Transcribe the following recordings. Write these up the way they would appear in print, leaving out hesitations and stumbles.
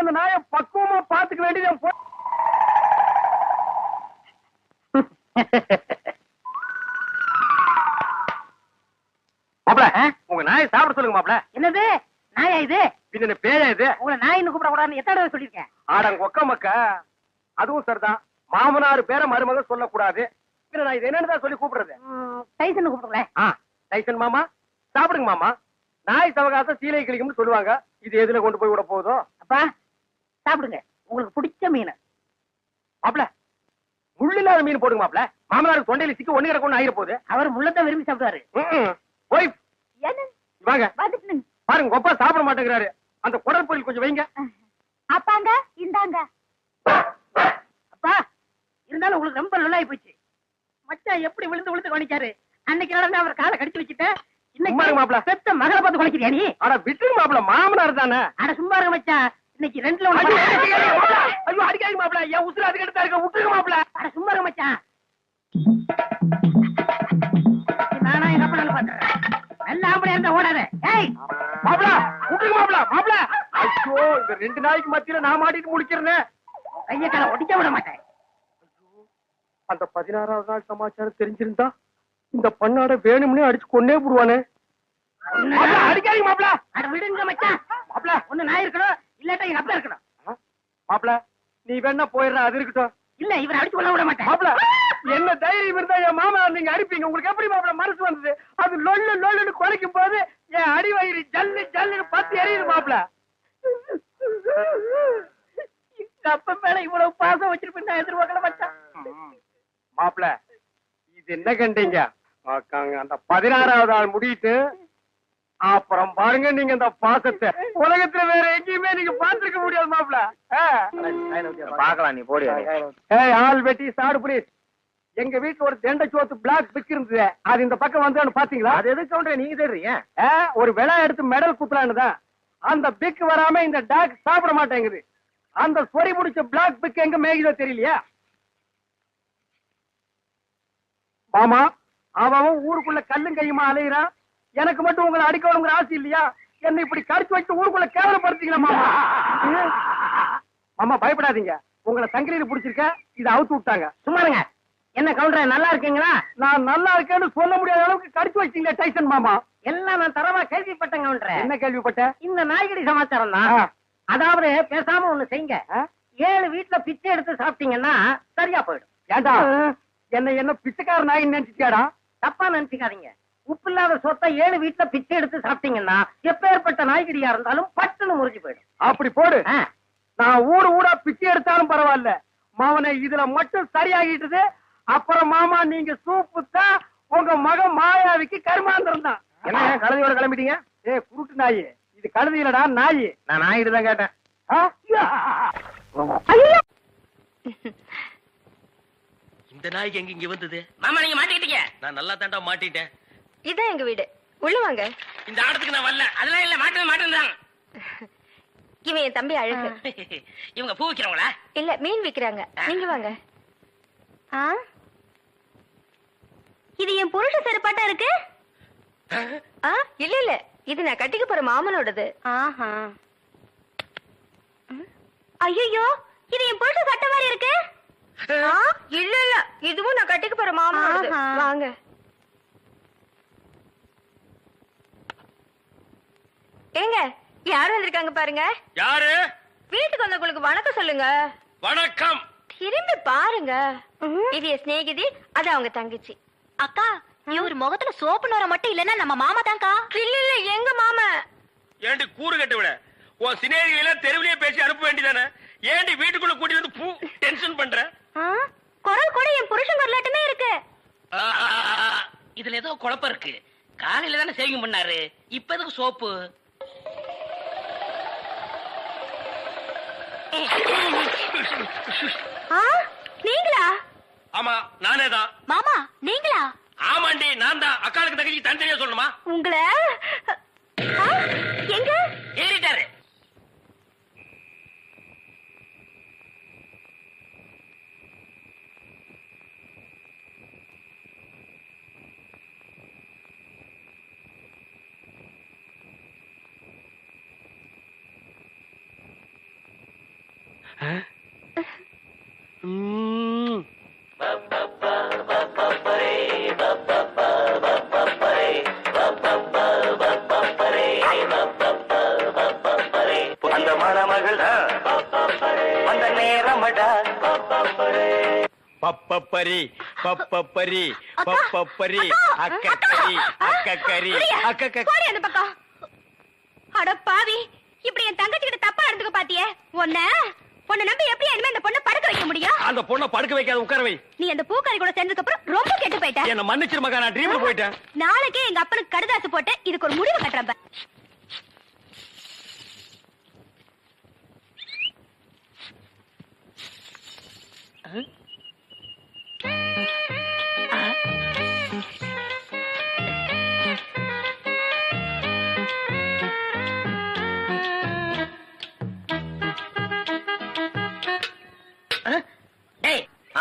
அந்த நாயை பக்குவமா பாத்துக்க வேண்டியது மாப்ள. உங்க நாயை சாப்பிட சொல்லுங்க மாப்ள. என்னது நாயா இது? பின்ன பேயா இது? உங்களை நாயின்னு கூப்பிட கூடாதுன்னு எத்தனை தடவை சொல்லிருக்கேன்? ஆடங்க ஒக்க மக்க. அதுவும் சரிதான். மாமனார் பேர மருமக சொல்லக்கூடாது. பின்ன நான் இது என்னன்னு சொல்லி கூப்பிடுறது? டைசன் கூப்பிடுங்களேன். டைசன் மாமா சாப்பிடுங்க மாமா. நாய் சவகாசம் சீலை கிளிக்கும்னு சொல்லுவாங்க. இது எதுல கொண்டு போய் விட போகுதோ? அப்பா சாப்பிடுங்க, உங்களுக்கு பிடிச்ச மீன். மாப்ள முள்ளில்லாத மீன் போடுங்க மாப்ள. மாமனாருக்கு தொண்டையில சிக்கி ஒண்ணு கிடக்கு ஆயிர போகுது. அவர் முள்ளத்தான் விரும்பி சாப்பிடுவாரு. போய் வாங்க பாத்துட்டு பாருங்க, கொப்பா சாப்பிட மாட்டேங்கிறாரு. அந்த குடல் பொரியல் கொஞ்சம் வைங்க. அப்பாங்க இந்தாங்க. அப்பா இருந்தாலும் உங்களுக்கு ரொம்ப நல்லாயி போச்சு. மச்சான் எப்படி விழுந்து விழுந்து கவனிக்காரு. அன்னைக்கு நடந்து அவர் காலை கடிச்சு வச்சுட்டேன். இன்னைக்கு மாப்பிள பெத்த மகளை பார்த்து குலைக்கிறியா நீ? அட விட்டுருங்க மாப்பிள, மாமனார் தானே. அட சும்மா இருக்க மச்சான், இன்னைக்கு ரெண்டுல ஐயோ அடிக்காதீங்க மாப்பிள, என் உசுறு அதுக்கு எடுத்தா இருக்க. விட்டுருங்க மாப்பிள. அட சும்மா இருக்க மச்சான். நானா எங்க அப்பா பாத்துறேன். நல்ல ஆம்பளையா இருந்தா ஓடாத. ஏய் மாப்பிள விட்டுருங்க மாப்பிள. மாப்பிள ஐயோ, இந்த ரெண்டு நாய்க்கு மத்தியில நான் மாட்டிட்டு முடிக்கிறேன். கைய கால ஒடிக்க விட மாட்டேன். அந்த 16வது நாள் சமாச்சாரம் தெரிஞ்சிருந்தா இந்த பண்ணாட வேணும்னே அடிச்சு கொன்னே போடுவானே. அடிக்காதீங்க மாப்பிள. அட விடுங்க மச்சான். மாப்பிள ஒண்ணு நான் இருக்கணும், இல்லாட்டா எங்க அப்பா இருக்கணும். மாப்பிள நீ வேணா போயிடுற, அது இருக்கட்டும். இல்ல இவரை அடிச்சு கொள்ள விட மாட்டேன். மாப்பிள என்ன தைரியம் இருந்தா என் மாமா நீங்க அடிப்பீங்க? உங்களுக்கு எப்படி மாப்பிள மனசு வந்தது? அது லொல்லு லொல்லுன்னு குலைக்கும் போது என் அடி வயிறு ஜல்லு ஜல்லுன்னு பத்தி எறியுது மாப்பிள. அப்ப மேல இவ்வளவு பாசம் வச்சிருப்பேன் எதிர்பார்க்கல மச்சான். மாப்பிள இது என்ன கண்டீங்க? அந்த 16வது ஆள் முடிட்டு அப்புறம் பாருங்க நீங்க இந்த பாசத்தை உலகத்துல வேற எங்கேயுமே நீங்க பாத்துருக்க முடியாது மாப்பிள. பாக்கலாம், நீ போடி. ஆள் வெட்டி சாடுபடி. எங்க வீட்டுல ஒரு தெண்டை சோத்து பிளாக் பிக் இருந்தது. அது இந்த பக்கம் வந்து பாத்தீங்களா? அது எதுக்கு கவுண்டர் நீங்க தெரியுங்க? ஒரு விழா எடுத்து மெடல் குத்துலான்னு தான். அந்த பிக் வராம இந்த டாக் சாப்பிட மாட்டேங்குது. அந்த சொறி முடிச்ச பிளாக் பிக் எங்க மேய்குதோ தெரியலையா? மாமா அவன் ஊருக்குள்ள கல்லும் கையுமா அலையிறான். எனக்கு மட்டும் உங்களை அடிக்கணுங்கிற ஆசை இல்லையா? என்ன இப்படி கடிச்சு வச்சு ஊருக்குள்ள கேவலப்படுத்தீங்களா மாமா? மாமா பயப்படாதீங்க, உங்களை சங்கிலியில புடிச்சிருக்க. இதை அவுத்து விட்டாங்க. சும்மாருங்க. என்ன கவுண்டர் நல்லா இருக்கீங்களா? நான் நல்லா இருக்கேன்னு சொல்ல முடியாத அளவுக்கு கடிச்சு வச்சீங்களே டைசன் மாமா. எல்லாம் நான் தரமா கேள்விப்பட்டேன் கவுண்டர். என்ன கேள்விப்பட்ட? இந்த நாய்கடி சமாச்சாரம் தான். அதாவது பேசாம ஒண்ணு செய்யுங்க. 7 வீட்டுல பிச்சை எடுத்து சாப்பிட்டீங்கன்னா சரியா போயிடும். ஏண்டா என்ன பிச்சைக்கார நாய் நினைச்சிட்டியாடா? தப்பா நினைச்சுக்காதீங்க. உப்பு இல்லாத சொத்தை 7 வீட்டுல பிச்சை எடுத்து சாப்பிட்டீங்கன்னா எப்பேற்பட்ட நாய்கடியா இருந்தாலும் பட்டுன்னு முறிஞ்சு போயிடும். அப்படி போடு. நான் ஊரா பிச்சை எடுத்தாலும் பரவாயில்ல, மாவனை இதுல மட்டும் சரியாகிட்டது. அப்புறம் மாமா நீங்க சூப்பு தான் உங்க மகன் மாயாவிக்கு கருமாந்திரம் தான். என்ன கழுதையோட கிளம்பிட்டீங்க? குருட்டு நாய் இது. கழுதி இல்லடா நாய். நான் நாய்கிட்ட தான் கேட்டேன். இந்த நாய்க்கு எங்க இங்க வந்தது? மாமா நீங்க மாட்டிக்கிட்டீங்க. நான் நல்லா தாண்டா மாட்டிட்டேன். இதான் எங்க வீடு, உள்ள வாங்க. இந்த ஆடத்துக்கு நான் வரல. அதெல்லாம் இல்ல, மாட்டேன். இவன் என் தம்பி அழகு. இவங்க பூ விக்கிறவங்களா? இல்ல, மீன் விக்கிறாங்க. நீங்க வாங்க. இது என் புருஷ செருப்பாட்டா இருக்கு. இல்ல இல்ல, இது நான் கட்டிக்க போற மாமனோடது. ஐயோ, இது என் புருஷ சட்டை மாதிரி இருக்கு. இல்ல இல்ல, இதுவும் நான் கட்டிக்க போற மாமனோடது. வாங்க. ஏங்க, யாரும் வந்திருக்காங்க பாருங்க. யாரு? வீட்டுக்கு வந்தவங்களுக்கு வணக்கம் சொல்லுங்க. வணக்கம். திரும்பி பாருங்க. இது என் சிநேகிதி, அது அவங்க தங்கச்சி. அக்கா, இவர் முகத்துல சோப்பு நோர மட்டும் இல்லன்னா நம்ம மாமா தான்க்கா. இல்ல இல்ல, எங்க மாமா. ஏண்டி கூறு கட்டு விட? உன் சினேகிகளை தெருவிலேயே பேசி அனுப்ப வேண்டியதானே? ஏண்டி வீட்டுக்குள்ள கூட்டி வந்து பூ டென்ஷன் பண்ற? குரல் கூட என் புருஷன் குரலாட்டமே இருக்கு. இதுல ஏதோ குழப்பம் இருக்கு. காலையில தானே சேவிங் பண்ணாரு, இப்ப எதுக்கு சோப்பு? நீங்களா? ஆமா நானே தான். மாமா நீங்களா? ஆமாண்டி நான் தான். அக்காளுக்கு தங்கச்சி தனித்தனியா சொல்லணுமா? உங்களை எங்க ஏறிட்டாரு. அந்த மணமகள் அந்த நேரமடா பப்பப்பரி பப்பப்பரி பப்பப்பரி அக்கக்கரி அக்கக்கரி அக்கக்க போடி அந்த பக்கம். அட பாவி, இப்படி என் தங்கச்சி கிட்ட தப்பா நடந்துக்க பாத்தியே. உன்னை நம்பி எப்படி இனிமே இந்த பொண்ணை படுக்க வைக்க முடியும்? அந்த பொண்ணை படுக்க வைக்காத, உட்கார வை. நீ அந்த பூக்காரி கூட சேர்ந்ததுக்கு அப்புறம் ரொம்ப கெட்டு போயிட்ட. என்ன மன்னிச்சிரு மகா, நான் ட்ரீம்ல போயிட்டேன். நாளைக்கே எங்க அப்பனுக்கு கடுதாசு போட்டு இதுக்கு ஒரு முடிவு கட்டுறப்ப.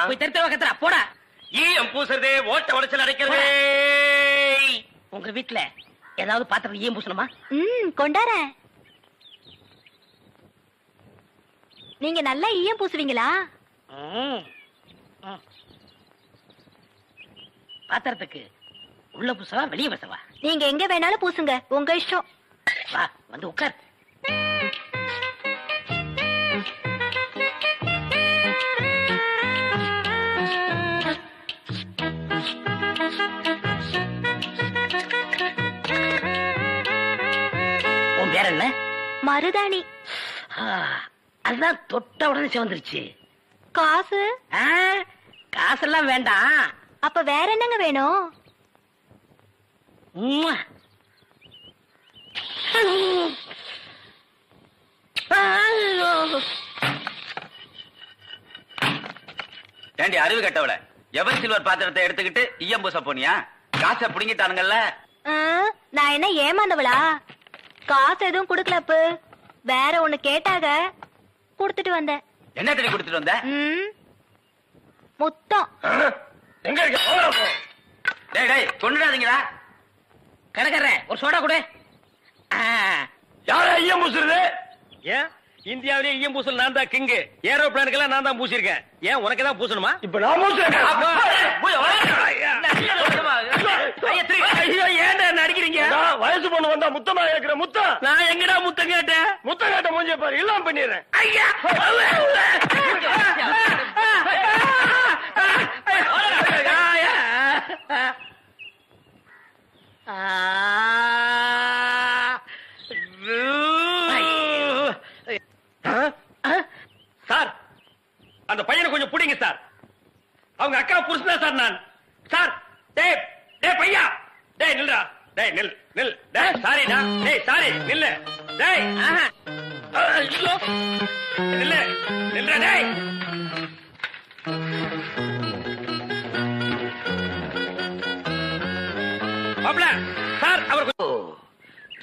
போய் தெருத்தவ கத்துறா போடா. ஈயம் பூசுறதே, ஓட்ட உடைச்சல் அடைக்கிறதே. உங்க வீட்டுல ஏதாவது பாத்திரம் ஈயம் பூசணுமா? கொண்டாரேன். நீங்க நல்லா ஈயம் பூசுவீங்களா? பாத்திரத்துக்கு உள்ள பூசவா வெளியே பூசவா? நீங்க எங்க வேணாலும் பூசுங்க, உங்க இஷ்டம். வா வந்து உட்கார். உன் பேர் என்ன? மருதாணி. அதுதான் தொட்ட உடனே சிவந்துருச்சு. காசு? காசெல்லாம் வேண்டாம். அப்ப வேற என்னங்க வேணும்? உம்மா. ஏண்டி அறிவு கட்டவள, எவர் சில்வர் பாத்திரத்தை எடுத்துக்கிட்டு ஈயம் பூச போனியா? காசை புடுங்கிட்டானுங்கல்ல. நான் என்ன ஏமாந்தவளா? காசு எதுவும் குடுக்கலப்பு, வேற ஒண்ணு கேட்டாக குடுத்துட்டு வந்தேன். என்ன தடி கொடுத்துட்டு வந்த? முத்தம். எங்க இருக்க? டேய் டேய், கொண்டுடாதீங்களா? கடைக்காரரே ஒரு சோடா கொடு. யாரா ஈயம் பூசுறது? ஏன் இந்தியாவிலேயே ஈயம் பூசல் நான் தான் கிங்கு. ஏரோப்ளானுக்கெல்லாம் நான் தான் பூசிருக்கேன். ஏன் உனக்கு தான் பூசணுமா? இப்ப நான் ஏன்டா நடிக்கிறீங்க? வயசு பொண்ணு வந்தா முத்தமா கேக்குற முத்தம். நான் எங்கடா முத்தம் கேட்டேன்? முத்தம் கேட்ட மூஞ்சிய பாரு, இல்லாம பண்ணிடுறேன். ஐயா! சார், அந்த பையனை கொஞ்சம் பிடிங்க சார். அவங்க அக்கா புருஷனா சார் நான். சார், டேய் டேய் பையா, டேய் நில்றா, டேய் நில் நில், டேய் சாரிடா, டேய் சாரி நில்லு, டேய் ஐயோ நில்லு நில்றா டேய். மாப்ள சார், அவர்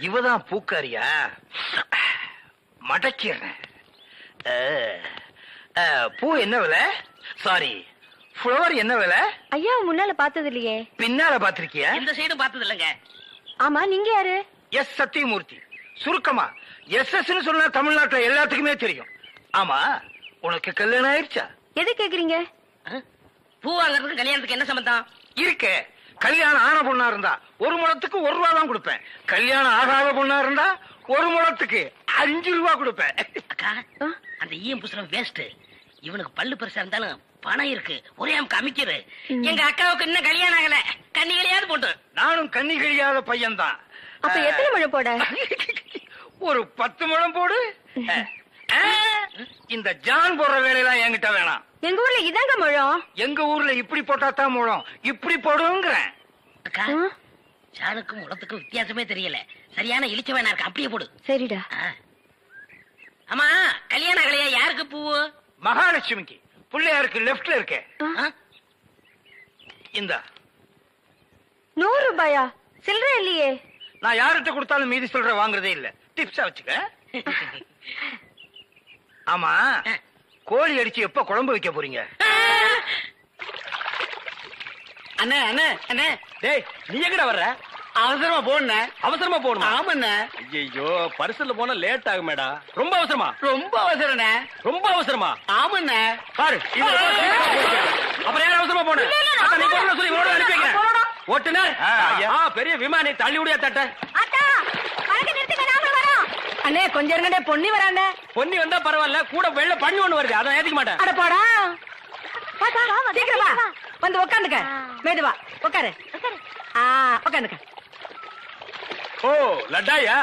இவதான் பூக்காரியா? மடக்கிறேன். பூ என்ன விலை? சாரி, ஃப்ளவர் என்ன விலை? ஐயா முன்னால பார்த்தது இல்லையே. பின்னால பாத்திருக்கியா? இந்த சைடும் பார்த்தது இல்லைங்க. ஆமா, நீங்க யாரு? எஸ் சத்தியமூர்த்தி. சுருக்கமா எஸ் சொன்னா தமிழ்நாட்டுல எல்லாத்துக்குமே தெரியும். ஆமா, உனக்கு கல்யாணம் ஆயிடுச்சா? எது கேக்குறீங்க? பூ வாங்கறதுக்கு கல்யாணத்துக்கு என்ன சம்பந்தம்? இருக்கே. கல்யாணம் ஆன பொண்ணா இருந்தா 1 முழத்துக்கு 1 ரூபா தான் கொடுப்பேன். கல்யாணம் ஆகாத பொண்ணா இருந்தா 1 முழத்துக்கு 5 ரூபா கொடுப்பேன். அக்கா, அந்த ஈயம் பூசணம் வேஸ்ட். இவனுக்கு பல்லு பெருசா இருந்தாலும் பணம் இருக்கு, ஒரே அமைக்கிறது. எங்க அக்காவுக்கு இன்னும் கல்யாணம் ஆகல, கண்ணிகளையாவது போட்டு. நானும் கண்ணி கழியாத பையன் தான். அப்ப எத்தனை முழம் போட? ஒரு 10 முழம் போடு. இந்த ஜான் போடுற வேலையெல்லாம் என்கிட்ட வேணாம். எங்க ஊர்ல இதாங்க முழம். எங்க ஊர்ல இப்படி போட்டா தான் முழம், இப்படி போடுங்கிறேன். அக்கா, ஜானுக்கும் முளத்துக்கும் வித்தியாசமே தெரியல. சரியான இழிச்ச வேணா இருக்கு, அப்படியே போடு. சரிடா. ஆமா, கல்யாண கலையா யாருக்கு பூவு? மகாலட்சுமிக்கு. பிள்ளையாருக்கு லெப்ட்ல இருக்கே. இந்த 100 ரூபாயா? சில்லறை இல்லையே. நான் யார்கிட்ட கொடுத்தாலும் மீதி சொல்ற வாங்குறதே இல்ல, டிப்ஸா வச்சுக்க. ஆமா, கோழி அடிச்சு எப்ப குழம்பு வைக்க போறீங்க? அண்ணே அண்ணே அண்ணே, டேய் நீ எங்கடா வர்ற? அவசரமா போன அவசரமா போகணுமா? ஆமாண்ணே. ஐயோ பரிசல்ல போனா லேட் ஆகுமேடா. ரொம்ப அவசரமா? ரொம்ப அவசரண்ணே. ரொம்ப அவசரமா? ஆமாண்ணே. பாரு அப்புறம் யாரும் அவசரமா போன? நீ போன சொல்லி இவரோட அனுப்பி வைக்கிறேன். ஓட்டுனர் பெரிய விமானி தள்ளி விடியா தட்ட. அண்ணே கொஞ்சம் இருங்கடே, பொன்னி வரானே. பொன்னி வந்தா பரவாயில்ல, கூட வெள்ள பண்ணி ஒண்ணு வருது, அதை ஏத்திக்க மாட்டேன். அட போடா, சீக்கிரம் வா, வந்து உட்காந்துக்க. மேதுவா உட்காரு. உட்காந்துக்க. ஓ லட்டாயா?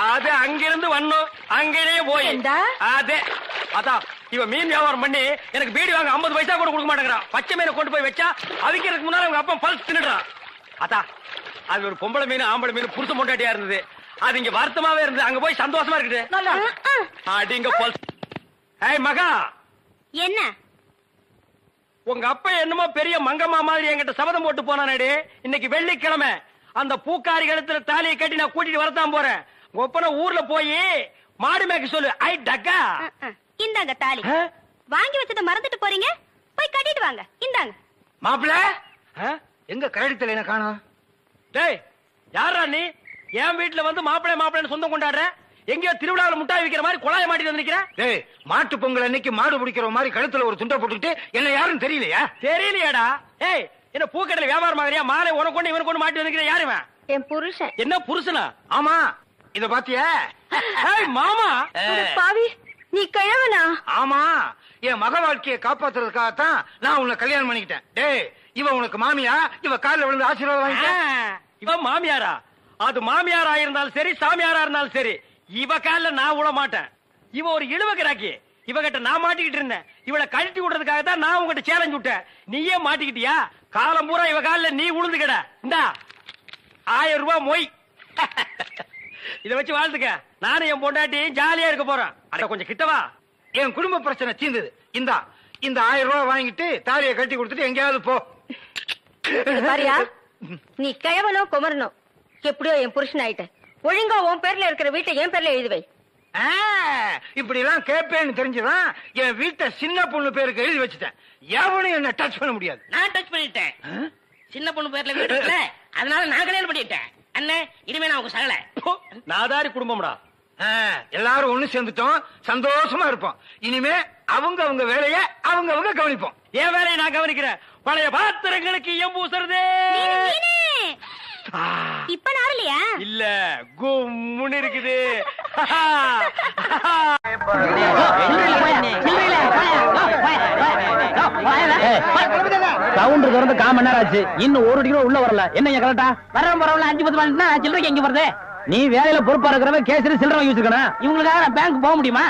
அது அங்கிருந்து வந்தோம், அங்கேயே போய் அதே அதான் இவன் மீன் வியாபாரம் பண்ணி எனக்கு பீடி வாங்க 50 பைசா கூட கொடுக்க மாட்டேங்கிறான். பச்சை மீனை கொண்டு போய் வச்சா அவிக்கிறதுக்கு முன்னால அவங்க அப்பா பல்ஸ் தின்னுறான். அதான் அது ஒரு பொம்பளை மீன் ஆம்பளை மீன் புருஷ பொண்டாட்டியா இருந்தது. அது இங்க வருத்தமாவே இருந்தது, அங்க போய் சந்தோஷமா இருக்குது. அடிங்க பல்ஸ். ஏய் மகா, என்ன உங்க அப்பா என்னமோ பெரிய மங்கம்மா மாதிரி என்கிட்ட சபதம் போட்டு போனானே. இன்னைக்கு வெள்ளிக்கிழமை அந்த பூக்காரி கழுத்துல தாலியை கட்டி நான் கூட்டிட்டு வரத்தான் போறேன். ஒப்பன ஊர்ல போய் மாடு மேய்க்க சொல்லு. ஐ டக்கா, இந்தாங்க தாலி. வாங்கி வச்சத மறந்துட்டு போறீங்க, போய் கட்டிட்டு வாங்க. இந்தாங்க. மாப்பிள்ள எங்க கரடித்தல என்ன காணோம்? டேய் யாரா நீ? என் வீட்டுல வந்து மாப்பிள்ளை மாப்பிள்ளைன்னு சொந்தம் கொண்டாடுற? எங்கயோ திருவிழாவில் முட்டாய் விக்கிற மாதிரி குழாய மாட்டி வந்திருக்கிறேன். டேய் மாட்டு பொங்கல் அன்னைக்கு மாடு பிடிக்கிற மாதிரி கழுத்துல ஒரு துண்டை போட்டுக்கிட்டு என்ன யாரும் தெரியலையா? தெரியலையாடா? ஏய் என்ன பூக்கடையில வியாபாரம் மாதிரியா? மாலை உனக்கு கொண்டு இவனுக்கு கொண்டு மாட்டி வந்திருக்கிற யாருவன்? என் புருஷன். என்ன புருஷனா? ஆமா, இத பாத்தியா? ஏய் மாமா, பாவி நீ கிழவனா? ஆமா, என் மக வாழ்க்கையை காப்பாத்துறதுக்காகத்தான் நான் உன்னை கல்யாணம் பண்ணிக்கிட்டேன். டேய் இவ உனக்கு மாமியா? இவ காலில் விழுந்து ஆசீர்வாதம் வாங்கிக்க. இவன் மாமியாரா? அது மாமியாரா இருந்தாலும் சரி, சாமியாரா இருந்தாலும் சரி, இவ கால நான் விட மாட்டேன். இவ ஒரு இழுவகிறாக்கி. இவகிட்ட நான் மாட்டிக்கிட்டு இருந்தேன். இவளை கழட்டி விடுறதுக்காக தான் நான் உங்ககிட்ட சேலஞ்ச் விட்டேன். நீயே மாட்டிக்கிட்டியா? காலம் பூரா இவ கால நீ உளுந்துக்கட. இந்தா 1000 ரூபாய் மொய். இத வச்சு வாழ்ந்துக்க. நானும் என் பொண்டாட்டி ஜாலியா இருக்க போறேன். அட கொஞ்சம் கிட்டவா. என் குடும்ப பிரச்சனை தீர்ந்தது. இந்த 1000 ரூபாய் வாங்கிட்டு தாலியை கட்டி கொடுத்துட்டு எங்கேயாவது போ. பாரியா, நீ கிழவனோ குமரனோ எப்படியோ என் புருஷன் ஆயிட்ட. ஒழுங்கா உன் பேர்ல இருக்கிற வீட்டை என் பேர்ல எழுதுவை. இப்படி எல்லாம் கேட்பேன்னு தெரிஞ்சுதான் என் வீட்டை சின்ன பொண்ணு பேருக்கு எழுதி வச்சுட்டேன். எவனும் என்ன டச் பண்ண முடியாது. நான் டச் பண்ணிட்டேன். சின்ன பொண்ணு பேர்ல வீடு இருக்குல்ல, அதனால நான் கல்யாணம் பண்ணிட்டேன். அண்ணே இனிமே நான் உங்க சகல. நாதாரி குடும்பம்டா. எல்லாரும் ஒண்ணு சேர்ந்துட்டோம், சந்தோஷமா இருப்போம். இனிமே அவங்க வேலைய அவங்க கவனிப்போம். என் வேலையை நான் கவனிக்கிறேன். பழைய பாத்திரங்களுக்கு எம்பூசறதே. இப்ப நாரலையா? இல்ல கும்முன்னு இருக்குது. கவுண்டர் திறந்து 1/4 மணி நேரம் ஆச்சு, இன்னும் 1 கிலோ உள்ள வரல. என்ன கரெக்டா? வரவன் பரவாயில்ல, 5-10 மணினா சில்லறைக்கு எங்க வருது? நீ வேலையில பொறுப்பா இருக்கிறவன் கேசரி சில்லறை வாங்கி வச்சிருக்கணும். இவங்களுக்காக நான் பேங்க் போக முடியுமா?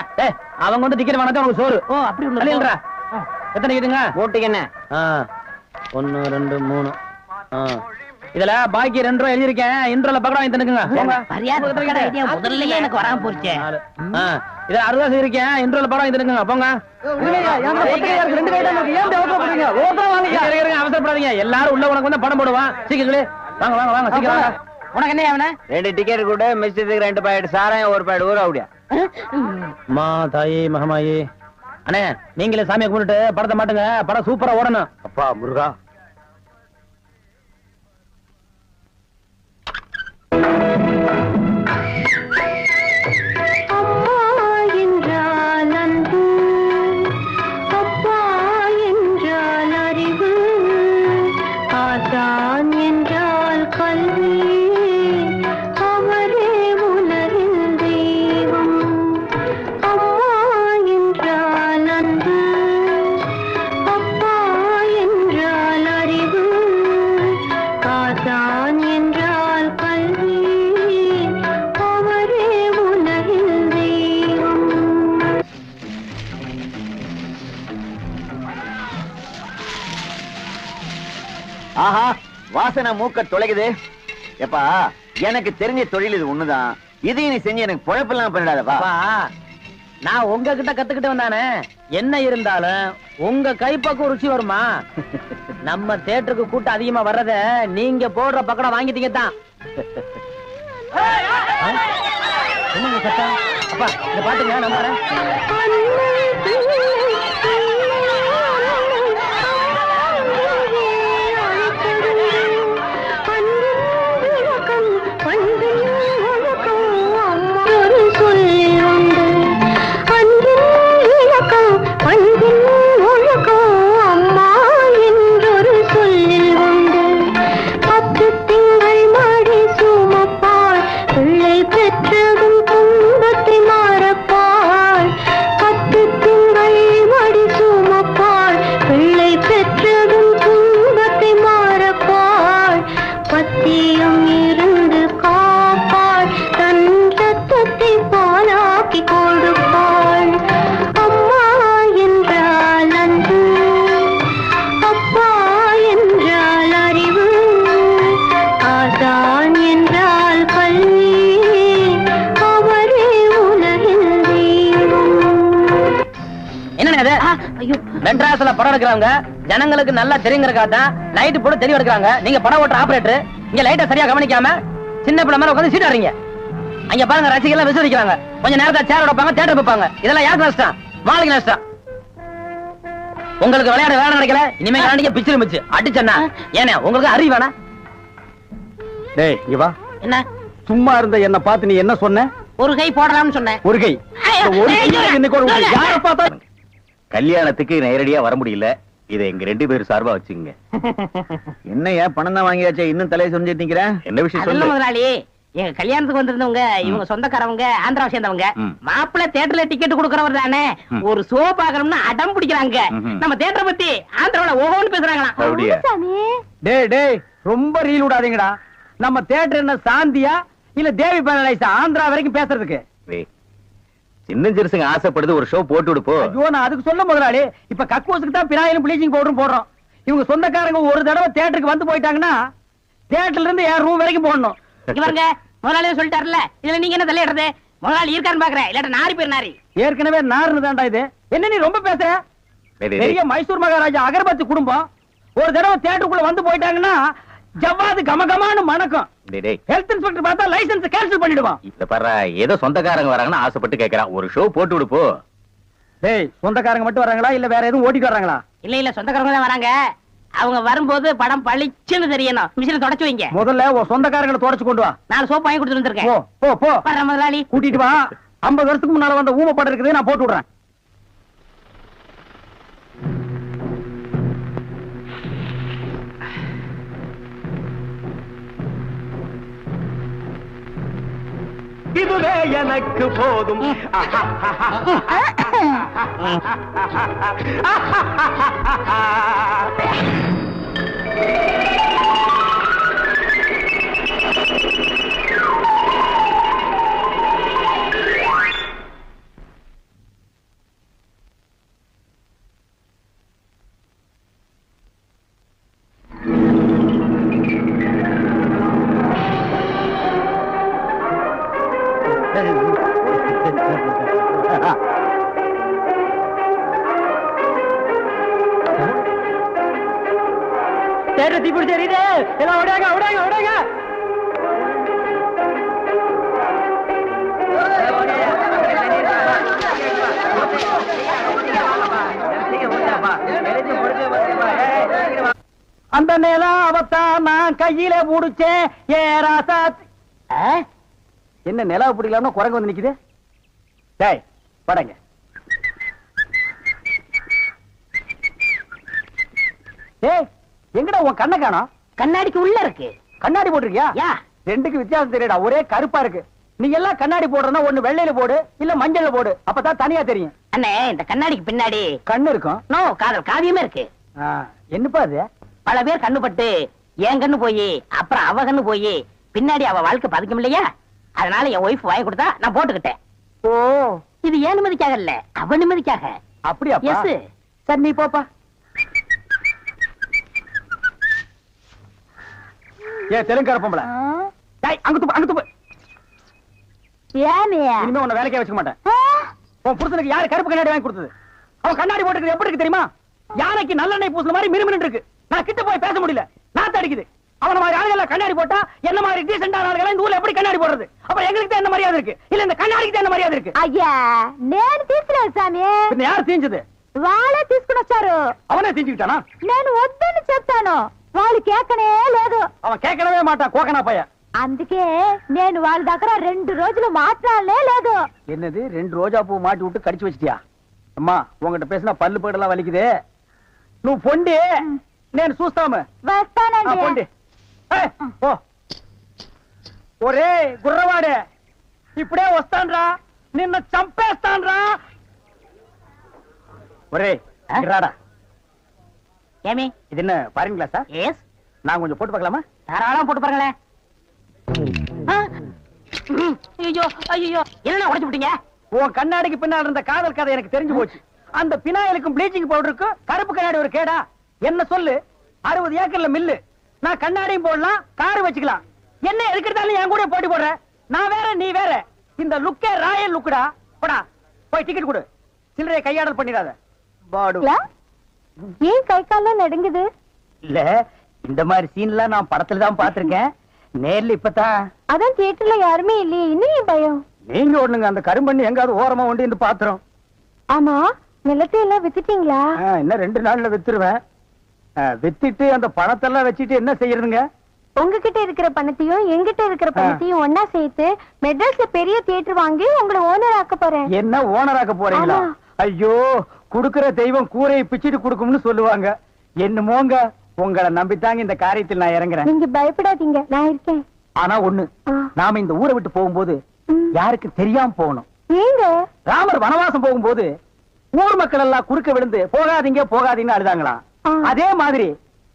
அவங்க வந்து டிக்கெட் வாங்கினா உனக்கு சோறு. ஓ அப்படி ஒண்ணு. எத்தனை டிக்கெட்டுங்க? ஓட்டுக்கு என்ன? 1 2 3. இதுல பாக்கி 2 ரூபாய் எழுதிருக்கேன். இன்ட்ரோல பக்கடா வாங்கி தந்துக்குங்க. முதல்லயே எனக்கு வராம போச்சு. இத 60 இருக்கேன். இன்ட்ரோல பக்கடா வாங்கி தந்துக்குங்க. போங்க. அவசரப்படாதீங்க, எல்லாரும் உள்ள உனக்கு வந்து பணம் போடுவான். சீக்கிரம் வாங்க வாங்க வாங்க சீக்கிரம் வாங்க. உனக்கு என்ன அவன? 2 டிக்கெட் கூட மிஸ்டேக்கு 2 பாக்கெட் சாராயம் 1 பாக்கெட் ஊரா அப்படியா? மா தாயே மகமாயே. அண்ணே நீங்களே சாமியை கும்பிட்டு படத்தை மாட்டுங்க. படம் சூப்பரா ஓடணும். அப்பா முருகா. ஆஹா, வாசனை மூக்க தொலைக்குது. எப்பா எனக்கு தெரிஞ்ச தொழில் இது ஒண்ணுதான். இதையும் நீ செஞ்சு எனக்கு பொழப்பெல்லாம் பண்ணிடாதப்பா. நான் உங்ககிட்ட கத்துக்கிட்டு வந்தானே. என்ன இருந்தாலும் உங்க கைப்பக்கம் ருச்சி வருமா? நம்ம தியேட்டருக்கு கூட்டம் அதிகமா வர்றத நீங்க போடுற பக்கடம் வாங்கிட்டீங்க தான். என்னங்க சத்தம்? அப்பா இத பாட்டுங்க நம்ம மெட்ராஸ்ல படம் எடுக்கிறவங்க ஜனங்களுக்கு நல்லா தெரியுங்கிறக்காக தான் லைட் போட்டு தெளிவு எடுக்கிறாங்க. நீங்க படம் ஓட்டுற ஆபரேட்டர் இங்க லைட்டை சரியா கவனிக்காம சின்ன பிள்ளை மேல உட்காந்து சீட் ஆடுறீங்க. அங்க பாருங்க ரசிகர்கள் விசிரிக்கிறாங்க. கொஞ்சம் நேரத்தை சேர் வைப்பாங்க, தியேட்டர் வைப்பாங்க. இதெல்லாம் யாருக்கு நஷ்டம்? மாளிகை நஷ்டம். உங்களுக்கு விளையாட வேலை கிடைக்கல, இனிமே விளையாடிக்க பிச்சிரு மிச்சு அடிச்சா ஏன்னா உங்களுக்கு அறிவு வேணா? டேய் இங்க வா. என்ன சும்மா இருந்த என்ன பார்த்து நீ என்ன சொன்ன? ஒரு கை போடலாம்னு சொன்னேன். ஒரு கை யார பார்த்தா கல்யாணத்துக்கு நேரடியா வர முடியல. இதை எங்க 2 பேரும் சார்பா வச்சுங்க. என்னையா பணம் தான் வாங்கியாச்சே, இன்னும் தலையை சொரிஞ்சிட்டு நிக்கிற? என்ன விஷயம் சொல்லு முதலாளி. எங்க கல்யாணத்துக்கு வந்திருந்தவங்க இவங்க சொந்தக்காரவங்க, ஆந்திராவை சேர்ந்தவங்க. மாப்பிள்ளை தியேட்டர்ல டிக்கெட் கொடுக்கறவர் தானே, ஒரு ஷோ பாக்கணும்னு அடம் பிடிக்கிறாங்க. நம்ம தியேட்டரை பத்தி ஆந்திராவில ஓஹோன்னு பேசுறாங்களாம். டேய் டேய் ரொம்ப ரீல் விடாதீங்கடா. நம்ம தியேட்டர் என்ன சாந்தியா இல்ல தேவி பேரலைஸா ஆந்திரா வரைக்கும் பேசுறதுக்கு? சின்ன சிறுசுங்க ஆசைப்படுது, ஒரு ஷோ போட்டு விடுப்போ. ஐயோ நான் அதுக்கு சொல்ல முதலாளி. இப்ப கக்கூசுக்கு தான் பினாயிலும் ப்ளீச்சிங் பவுடரும் போடுறோம். இவங்க சொந்தக்காரங்க ஒரு தடவை தியேட்டருக்கு வந்து போயிட்டாங்கன்னா தியேட்டர்ல இருந்து என் ரூம் வரைக்கும் போடணும். இவங்க முதலாளியே சொல்லிட்டாருல, இதுல நீங்க என்ன தலையிடுறது? முதலாளி இருக்கான்னு பாக்குறேன், இல்லாட்ட நாரி பேர் நாரி. ஏற்கனவே நாருன்னு தான்டா இது. என்ன நீ ரொம்ப பேசுற? பெரிய மைசூர் மகாராஜா அகர்பத்தி குடும்பம் ஒரு தடவை தியேட்டருக்குள்ள வந்து போயிட்டாங்கன்னா ஜவ்வாது கமகமான்னு மணக்கும். ஹெல்த் இன்ஸ்பெக்டர் பார்த்தா லைசென்ஸ் கேன்சல் பண்ணிடுவான். இத பாரு, ஏதோ சொந்தக்காரங்க வராங்கன்னு ஆசைப்பட்டு கேக்குறான், ஒரு ஷோ போட்டு விடுப்போ. டேய் சொந்தக்காரங்க மட்டும் வராங்களா இல்ல வேற எதுவும் ஓட்டிட்டு வராங்களா? இல்ல சொந்தக்காரங்க தான் வராங்க. அவங்க வரும்போது படம் பளிச்சுன்னு தெரியணும். மிஷினை தொடச்சு வைங்க. முதல்ல உன் சொந்தக்காரங்களை தொடச்சு கொண்டு வா. 4 சோப்பு வாங்கி கொடுத்துட்டு வந்திருக்கேன். போ போ போ. வர முதலாளி கூட்டிட்டு வா. 50 வருஷத்துக்கு முன்னால வந்த ஊம படம் இருக்குது, நான் போட்டு விடுறேன். இதுவே எனக்கு போதும். தீப்பிடி தெரியுது. எல்லாம் ஓடாங்க ஓடாங்க ஓடாங்க. அந்த நிலம் அவத்தான் நான் கையில புடிச்சேன். ஏ ராசா என்ன நிலவு பிடிக்கலாம்னு குரங்கு வந்து நிக்குது. டேய் படங்க. டேய் எங்கடா உன் கண்ணை காணோம்? கண்ணாடிக்கு உள்ள இருக்கு. கண்ணாடி போட்டிருக்கியா? ரெண்டுக்கு வித்தியாசம் தெரியடா, ஒரே கருப்பா இருக்கு. நீங்க எல்லாம் கண்ணாடி போடுறதுனா ஒண்ணு வெள்ளையில போடு இல்ல மஞ்சள்ல போடு, அப்பதான் தனியா தெரியும். அண்ணே இந்த கண்ணாடிக்கு பின்னாடி கண்ணு இருக்கும். நோ காதல் காவியமே இருக்கு. என்னப்பா அது? பல பேர் கண்ணு பட்டு என் கண்ணு போய் அப்புறம் அவ கண்ணு போய் பின்னாடி அவ வாழ்க்கை பதிக்கும் இல்லையா, அதனால என் ஒய்ஃப் வாங்கி கொடுத்தா நான் போட்டுக்கிட்டேன். ஓ இது ஏன் நிம்மதிக்காக இல்ல, அவ நிம்மதிக்காக. அப்படியா? எஸ். சரி நீ போப்பா. ஏ தெலுங்கார பொம்பளை, டேய் அங்க துப்பு அங்க துப்பு. ஏனியா இனிமே உன்னை வேலைக்கே வச்சுக்க மாட்டேன். உன் புருஷனுக்கு யாரு கருப்பு கண்ணாடி வாங்கி கொடுத்தது? அவன் கண்ணாடி போட்டுக்கிறது எப்படி இருக்கு தெரியுமா? யானைக்கு நல்லெண்ணெய் பூசுன மாதிரி மினுமினு இருக்கு. நான் கிட்ட போய் பேச முடியல, நாத்து அடிக்குது. அவன மாதிரி ஆளுகளை கண்ணாடி போட்டா என்ன மாதிரி டீசென்டான ஆளுகளை இந்த ஊர்ல எப்படி கண்ணாடி போடுறது? அப்ப எங்களுக்கு தான் என்ன மரியாதை இருக்கு, இல்ல இந்த கண்ணாடிக்கு தான் என்ன மரியாதை இருக்கு? అయ్యా నేను తీసుకోలేదు సామి. பின்ன யார் தீஞ்சது? వాళ్ళే తీసుకుని వచ్చారు. அவனே தீஞ்சுக்கிட்டானா? నేను వద్దని చెప్తాను, వాళ్ళు కేకనే లేదు. அவன் கேட்கவே மாட்டான், கோக்கனா பைய. అందుకే నేను వాళ్ళ దగ్గర 2 రోజులు మాట్లాడలే లేదు. என்னது 2 ரோஜா பூ மாட்டி விட்டு கடிச்சு வச்சிட்டியா? அம்மா உங்ககிட்ட பேசினா பல்லு போயிடலாம் வலிக்குது. నువ్వు పొండి నేను చూస్తాము. వస్తానండి. పొండి. ఓ ఒరే గుర్రవాడే, ఇప్పుడే వస్తాన్రా, నిన్న చంపేస్తాన్రా. ఒరే రాడా. ஏமி இது என்ன பாருங்க கிளாஸா? எஸ். நான் கொஞ்சம் போட்டு பார்க்கலாமா? தாராளமா போட்டு பாருங்களேன். ஐயோ ஐயோ என்ன உடைச்சு விட்டீங்க? உன் கண்ணாடிக்கு பின்னால் இருந்த காதல் கதை எனக்கு தெரிஞ்சு போச்சு. அந்த பினாயிலுக்கும் ப்ளீச்சிங் பவுடருக்கும் கருப்பு கண்ணாடி ஒரு கேடா? என்ன சொல்லு, 60 ஏக்கர்ல மில்லு. நான் கண்ணாடியும் போடலாம், கார் வச்சுக்கலாம். என்ன எதுக்கிட்டாலும் என் கூட போட்டி போடுற? நான் வேற நீ வேற. இந்த லுக்கே ராயல் லுக்குடா. போடா போய் டிக்கெட் கொடு, சில்லறையை கையாடல் பண்ணிடாத. பாடு ஏன் கை கால்லாம் நடுங்குது? இல்ல இந்த மாதிரி சீன்லாம் நான் படத்துல தான் பாத்திருக்கேன், நேர்ல இப்பதான். அதான் தியேட்டர்ல யாருமே இல்லையே, இன்னும் ஏன் பயம்? நீங்க ஒண்ணுங்க அந்த கரும்பண்ணி எங்காவது ஓரமா ஒண்டி இருந்து பாத்துறோம். ஆமா, நிலத்தை எல்லாம் வித்துட்டீங்களா? இன்னும் 2 நாள்ல வித்துருவேன். வித்துட்டு அந்த பணத்தெல்லாம் வச்சுட்டு என்ன செய்யறதுங்க? உங்ககிட்ட இருக்கிற பணத்தையும் எங்கிட்ட இருக்கிற பணத்தையும் ஒன்னா சேர்த்து மெட்ராஸ்ல பெரிய தியேட்டர் வாங்கி உங்களை ஓனர் ஆக்க போறேன். என்ன ஓனர் ஆக்க போறீங்களா? ஆமா. ஐயோ, குடுக்கிற தெய்வம் கூரையை பிச்சிட்டு குடுக்கும்னு சொல்லுவாங்க. என்னமோங்க, உங்களை நம்பித்தாங்க இந்த காரியத்தில் நான் இறங்குறேன். நீங்க பயப்படாதீங்க, நான் இருக்கேன். ஆனா ஒண்ணு, நாம இந்த ஊரை விட்டு போகும்போது யாருக்கு தெரியாம போகணும். ஏங்க? ராமர் வனவாசம் போகும்போது ஊர் மக்கள் எல்லாம் குறுக்க விழுந்து போகாதீங்க போகாதீங்கன்னு அழுதாங்களாம். அதே மாதிரி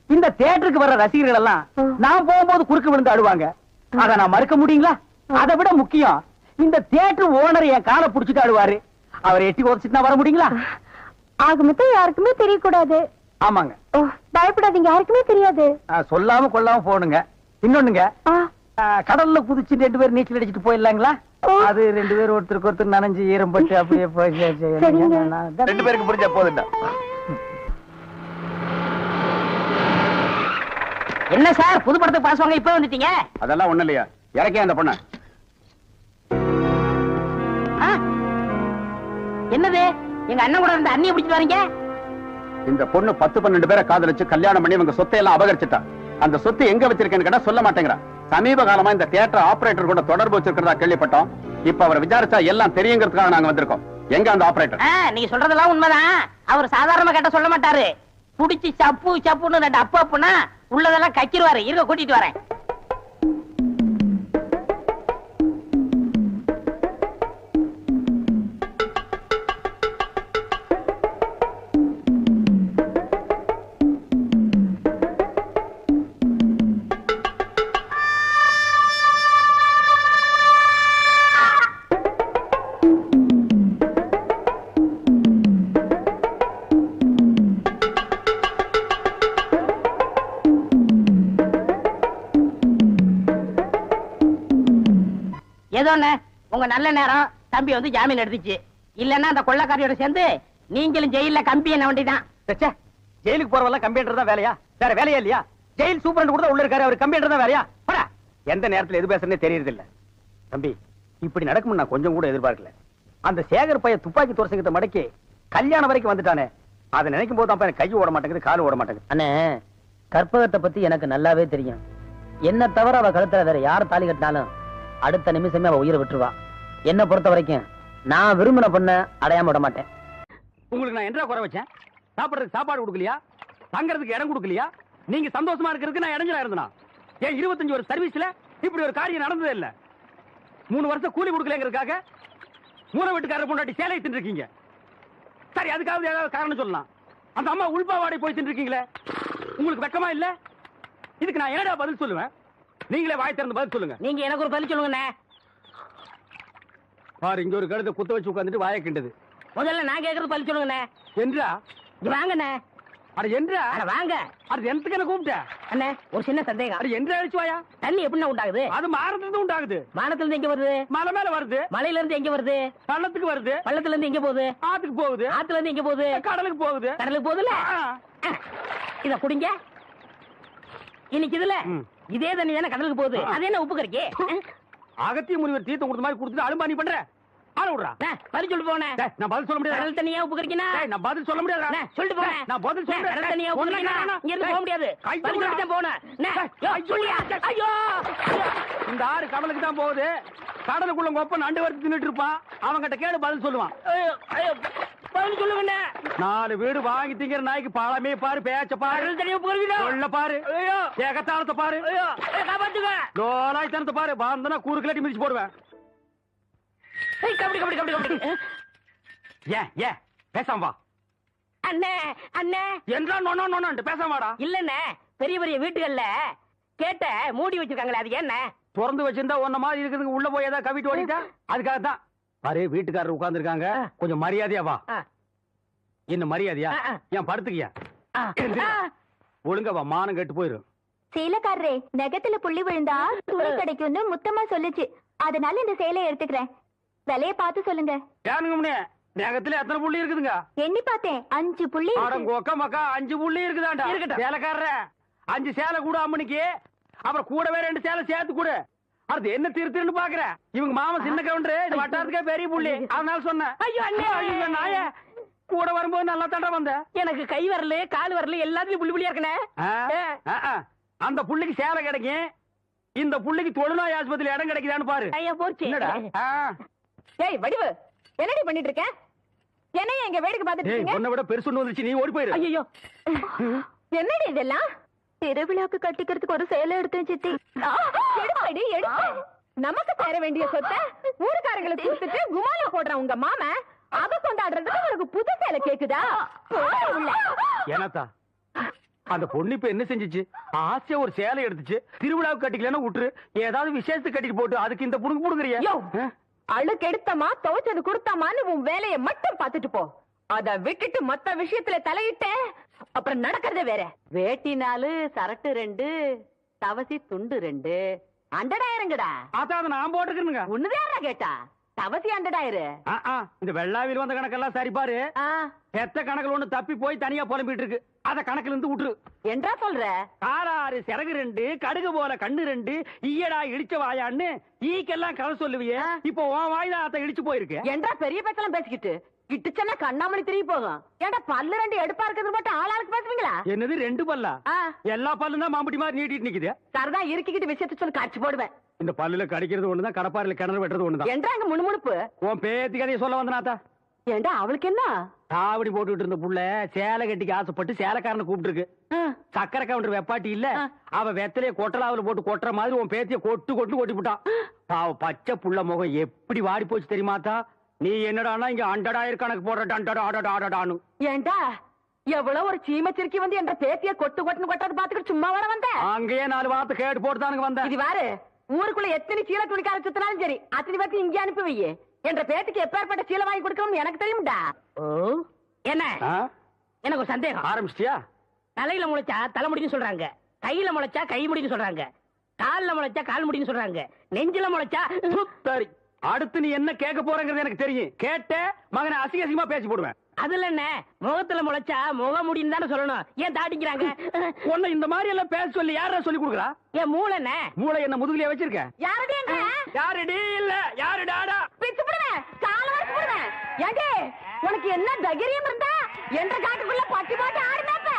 இந்த தியேட்டருக்கு வர்ற ரசிகர்கள் எல்லாம் நான் போகும்போது குறுக்க விழுந்து அழுவாங்க. அத நான் மறுக்க முடியுங்களா? அதை விட முக்கியம், இந்த தியேட்டர் ஓனர் என் காலை புடிச்சிட்டு அழுவாரு. அவரை எட்டி உதச்சிட்டு நான் வர முடியுங்களா? ஆக மொத்தம் யாருக்குமே தெரியக்கூடாது. ஆமாங்க. பயப்படாதீங்க, யாருக்குமே தெரியாது. சொல்லாம கொள்ளாம போகணுங்க. இன்னொன்னுங்க, கடல்ல குதிச்சு 2 பேர் நீச்சல் அடிச்சுட்டு போயிடலாங்களா? அது 2 பேர் ஒருத்தருக்கு ஒருத்தர் நனைஞ்சு ஈரம்பட்டு அப்படியே போய் 2 பேருக்கு புரிஞ்சா போதுண்டா. என்ன சார் புது படத்துக்கு பாஸ் வாங்க இப்ப வந்துட்டீங்க? அதெல்லாம் ஒண்ணு இல்லையா, இறக்கே அந்த பொண்ண. என்னது, எங்க அண்ணன் கூட இருந்த அண்ணியை பிடிச்சிட்டு வரீங்க? இந்த பொண்ணு 10-12 பேரை காதலிச்சு கல்யாணம் பண்ணி இவங்க சொத்தை எல்லாம் அபகரிச்சுட்டா. அந்த சொத்து எங்க வச்சிருக்கேன்னு கேட்டா சொல்ல மாட்டேங்கிறா. சமீப காலமா இந்த தியேட்டர் ஆபரேட்டர் கூட தொடர்பு வச்சிருக்கிறதா கேள்விப்பட்டோம். இப்ப அவரை விசாரிச்சா எல்லாம் தெரியுங்கிறதுக்காக நாங்க வந்திருக்கோம். எங்க அந்த ஆபரேட்டர்? நீங்க சொல்றதெல்லாம் உண்மைதான். அவர் சாதாரணமா கேட்ட சொல்ல மாட்டாரு. புடிச்சு சப்பு சப்புன்னு 2 அப்பு அப்புன்னா உள்ளதெல்லாம் கக்கிடுவாரு. இருக்க கூட்டிட்டு வரேன். ஏதோ உங்க நல்ல நேரம் தம்பி வந்து ஜாமீன் எடுத்துச்சு. இல்லன்னா அந்த கொள்ளக்காரியோட சேர்ந்து நீங்களும் ஜெயில கம்பி என்ன வேண்டிதான். ஜெயிலுக்கு போறவெல்லாம் கம்பியன்றது தான் வேலையா? வேற வேலையா இல்லையா? ஜெயில் சூப்பரண்ட் கூட உள்ள இருக்காரு, அவர் கம்பியன்றது தான் வேலையா? போடா. எந்த நேரத்துல எது பேசுறதே தெரியறது இல்ல. தம்பி, இப்படி நடக்கும் நான் கொஞ்சம் கூட எதிர்பார்க்கல. அந்த சேகர் பைய துப்பாக்கி தோரசங்கிட்ட மடக்கி கல்யாணம் வரைக்கும் வந்துட்டானே, அதை நினைக்கும் போது தான் கை ஓட மாட்டேங்குது, கால் ஓட மாட்டேங்குது. அண்ணே, கற்பகத்தை பத்தி எனக்கு நல்லாவே தெரியும். என்ன தவிர அவ கழுத்துல வேற யார் தாலி கட்டினாலும் அடுத்த நிமிஷமே அவ உயிரை விட்டுருவா. என்ன பொறுத்த வரைக்கும் நான் விரும்பின பொண்ண அடையாம விட மாட்டேன். உங்களுக்கு நான் என்ன குறை வச்சேன்? சாப்பிடுறதுக்கு சாப்பாடு கொடுக்கலையா? தங்கறதுக்கு இடம் கொடுக்கலையா? நீங்க சந்தோஷமா இருக்கிறதுக்கு நான் இடைஞ்சலா இருந்தனா? ஏன் 25 வருஷம் சர்வீஸ்ல இப்படி ஒரு காரியம் நடந்ததே இல்ல. 3 வருஷம் கூலி கொடுக்கலங்கிறதுக்காக மூணு வீட்டுக்காரர் பொண்டாட்டி சேலை தின்னுருக்கீங்க. சரி, அதுக்காவது ஏதாவது காரணம் சொல்லலாம். அந்த அம்மா உள்பாவாடை போய் தின்னுருக்கீங்களே, உங்களுக்கு வெக்கமா இல்ல? இதுக்கு நான் என்னடா பதில் சொல்லுவேன்? நீங்களே வாய் திறந்து பதில் சொல்லுங்க. நீங்க எனக்கு ஒரு பதில் சொல்லுங்க. பாரு, இங்க ஒரு கழுதை குத்த வச்சு உட்காந்துட்டு வாயை கிண்டது. முதல்ல நான் கேக்குறது பதில் சொல்லுங்க. என்றா வாங்கண்ணே. அட என்றா? அட வாங்க. அது எனக்கு என்ன கூப்பிட்ட? அண்ணே, ஒரு சின்ன சந்தேகம். அட என்றா அழிச்சு வாயா? தண்ணி எப்படி உண்டாகுது? அது மாறத்துல இருந்து உண்டாகுது. வானத்துல இருந்து எங்க வருது? மலை மேல வருது. மலையில இருந்து எங்க வருது? பள்ளத்துக்கு வருது. பள்ளத்துல இருந்து எங்க போகுது? ஆத்துக்கு போகுது. ஆத்துல இருந்து எங்க போகுது? கடலுக்கு போகுது. கடலுக்கு போகுதுல. இத குடிங்க. இன்னைக்கு இதுல இதே தண்ணி தானே கடலுக்கு போகுது. அது என்ன உப்பு கறிக்கு? அகத்திய முனிவர் தீர்த்தம் கொடுத்த மாதிரி கொடுத்துட்டு அலும்பானி பண்ற ஆள விடுறா. பதில் சொல்லிட்டு போனேன். நான் பதில் சொல்ல முடியாது. கடல் தண்ணியா உப்பு கறிக்கினா? நான் பதில் சொல்ல முடியாது. சொல்லிட்டு போனேன். நான் பதில் சொல்ல முடியாது. கடல் தண்ணியா உப்பு கறிக்கினா? இங்க இருந்து போக முடியாது. பதில் சொல்லிட்டு தான் போனேன். சொல்லியா? ஐயோ, இந்த ஆறு கடலுக்கு தான் போகுது. கடலுக்குள்ள கொப்ப நண்டு வறுத்து தின்னுட்டு இருப்பான். அவன்கிட்ட கேடு பதில் சொல்லுவான். பதில் சொல்லுங்க. 4 வீடு வாங்கி திங்கிற நாய்க்கு பழமே பாரு, பேச்ச பாரு, கடல் தண்ணியா உப்பு கறிக்கினா? சொல்ல பாரு, ஏகத்தாளத்தை பாரு, காப்பாத்துங்க. லோலாய்த்தனத்தை பாரு. பாந்தனா கூறு கிளட்டி மிதிச்சு போடுவேன். கபடி கபடி கபடி கபடி. ஏன் பேசாம வா. அண்ணே அண்ணே என்றா நோனோ பேசாம வாடா. இல்லண்ணே, பெரிய பெரிய வீட்டுகள்ல கேட்ட மூடி வச்சிருக்காங்களே, அது என்ன? திறந்து வச்சிருந்தா ஒன்ன மாதிரி இருக்குதுங்க, உள்ள போய் ஏதாவது கவிட்டு ஓடிட்டா அதுக்காகத்தான். பாரு, வீட்டுக்காரர் உட்கார்ந்து இருக்காங்க, கொஞ்சம் மரியாதையா வா. என்ன மரியாதையா? ஏன் படுத்துக்கியா? ஒழுங்கா வா, மானம் கெட்டு போயிரும். சேலைக்காரரே, நெகத்துல புள்ளி விழுந்தா துணி கிடைக்கும்னு முத்தமா சொல்லுச்சு. அதனால இந்த சேலையை எடுத்துக்கிறேன். விலைய பார்த்து சொல்லுங்க. ஏனுங்க நகத்துல எத்தனை புள்ளி இருக்குதுங்க? எண்ணி பார்த்தேன் 5 புள்ளி அட கொக்க மக்கா 5 புள்ளி இருக்குதாண்டா. இருக்கட்டும். சேலைக்காரர 5 சேலை கூட அம்மனுக்கு, அப்புறம் கூடவே 2 சேலை சேர்த்து கூட. அது என்ன திருத்துன்னு பாக்குற? இவங்க மாமா சின்ன கவுண்டரு, இந்த வட்டாரத்துக்கே பெரிய புள்ளி, அதனால சொன்னேன். ஐயோ அண்ணே, ஐயோ நாயே, கூட வரும்போது நல்லா தாண்டா வந்த. எனக்கு கை வரல கால் வரல எல்லாத்துலயும் புள்ளி புள்ளியா இருக்கனே. அந்த புள்ளிக்கு சேலை கிடைக்கும், இந்த புள்ளிக்கு தொழுநோய் ஆஸ்பத்திரி இடம் கிடைக்குதான்னு பாரு. ஐயா போச்சு. என்னடா? ஏய் வடிவு என்னடி பண்ணிட்டு இருக்க? என்னைய எங்க வேடிக்கை பார்த்துட்டு ஏய், இருக்கீங்க? உன்னை விட பெருசு ஒண்ணு வந்துச்சு, நீ ஓடி போயிரு. ஐயோ என்னடி இதெல்லாம்? திருவிழாக்கு கட்டிக்கிறதுக்கு ஒரு சேலை எடுத்தேன் சித்தி. எடுப்படி எடுப்ப. நமக்கு தர வேண்டிய சொத்தை ஊருக்காரங்களுக்கு கொடுத்துட்டு குமாலா போடுறான் உங்க மாமா. அத கொண்டாடுறதுக்கு உனக்கு புது சேலை கேக்குதா? போடா உள்ள. ஏனாத்தா அந்த பொண்ணு இப்ப என்ன செஞ்சுச்சு? ஆசையா ஒரு சேலை எடுத்துச்சு, திருவிழாவுக்கு கட்டிக்கலன்னா விட்டுரு, ஏதாவது விசேஷத்துக்கு கட்டிட்டு போட்டு அதுக்கு இந்த புடுங்க புடுங்குறியா? யோ, அழுக்கு எடுத்தமா துவைச்சது கொடுத்தாமான்னு உன் வேலையை மட்டும் பாத்துட்டு போ. அத விட்டுட்டு மத்த விஷயத்துல தலையிட்ட அப்புறம் நடக்கிறதே வேற. வேட்டி 4, சரட்டு 2, தவசி துண்டு 2, அண்டடாயிரங்கடா. அதான் அதை நான் போட்டுக்கிறேனுங்க. ஒண்ணுதான் கேட்டா தவசி அண்டடாயிரு. இந்த வெள்ளாவில் வந்த கணக்கெல்லாம் சரி பாரு. எத்த கணக்குல ஒண்ணு தப்பி போய் தனியா புலம்பிட்டு இருக்கு, அத கணக்குல இருந்து விட்டுரு. என்றா சொல்ற? காராறு சிறகு 2, கடுகு போல கண்ணு 2, ஈயடா இடிச்ச வாயான்னு ஈக்கெல்லாம் கதை சொல்லுவியே, இப்போ உன் வாய்தான் அத இடிச்சு போயிருக்கு. என்றா பெரிய பேச்செல்லாம் பேசிக்கிட்டு கிட்டுச்சன்னா கண்ணாமணி திரும்பி போகும். ஏன்டா பல்லு 2 எடுப்பா இருக்கிறது மட்டும் ஆளாளுக்கு பேசுவீங்களா? என்னது 2 பல்லா? எல்லா பல்லும் தான் மாம்பட்டி மாதிரி நீட்டிட்டு நிக்குது. சரதான் இருக்கிக்கிட்டு விஷயத்த சொல்லி காட்சி போடுவேன். இந்த பல்லுல கடிக்கிறது ஒண்ணுதான், கடப்பாரில கிணறு வெட்டுறது ஒண்ணுதான். என்றாங்க முணுமுணுப்பு. உன் பேத்தி கதையை சொல்ல வந்தனாத்தா. ஏண்டா அவளுக்கு என்ன? தாவடி போட்டுட்டு இருந்த புள்ள சேலை கட்டிக்கு ஆசைப்பட்டு சேலைக்காரனை கூப்பிட்டு இருக்கு. சக்கரை கவுண்டர் வெப்பாட்டி இல்ல, அவ வெத்தலைய கொட்டலாவில போட்டு கொட்டுற மாதிரி உன் பேத்திய கொட்டி விட்டான். பாவ பச்சை புள்ள முகம் எப்படி வாடி போச்சு தெரியுமாத்தா? நீ என்னடானா இங்க அண்டடாயிரம் கணக்கு போடுறான்னு. ஏண்டா எவ்வளவு ஒரு சீமச்சிருக்கி வந்து என்ற பேத்திய கொட்டுன்னு கொட்டாது பாத்துக்கிட்டு சும்மா வர வந்த? அங்கேயே 4 வார்த்தை கேட்டு போட்டுதானுங்க வந்தேன். இது வாரு, ஊருக்குள்ள எத்தனை சீலை துணிக்கார சுத்தினாலும் சரி அத்தனை பேர்த்து இங்கே அனுப்பி வையே. என்ற பேத்துக்கு எப்பேற்பட்ட சீலை வாங்கி கொடுக்கணும்னு எனக்கு தெரியும்டா. என்ன எனக்கு ஒரு சந்தேகம். ஆரம்பிச்சிட்டியா? தலையில முளைச்சா தலைமுடின்னு சொல்றாங்க, கையில முளைச்சா கை முடின்னு சொல்றாங்க, கால்ல முளைச்சா கால் முடின்னு சொல்றாங்க, நெஞ்சில முளைச்சா. சரி, அடுத்து நீ என்ன கேட்க போறங்கிறது எனக்கு தெரியும். கேட்ட மகனை அசிங்கமா பேசி போடுவேன். அதுல என்ன, முகத்துல முளைச்சா முக முடின்னு தானே சொல்லணும், ஏன் தாட்டிக்கிறாங்க? உன்னை இந்த மாதிரி எல்லாம் பேச சொல்லி யாரா சொல்லி கொடுக்குறா? ஏன் மூளை என்ன? மூளை என்ன முதுகுலயே வச்சிருக்க? யாரடி அங்க? யாருடி இல்ல யாருடாடா? பிச்சு போடுவேன், கால வரைக்கும் போடுவேன். ஏங்க உனக்கு என்ன தைரியம் இருந்தா என்ற காட்டுக்குள்ள பட்டி போட்டு ஆடுனாப்ப?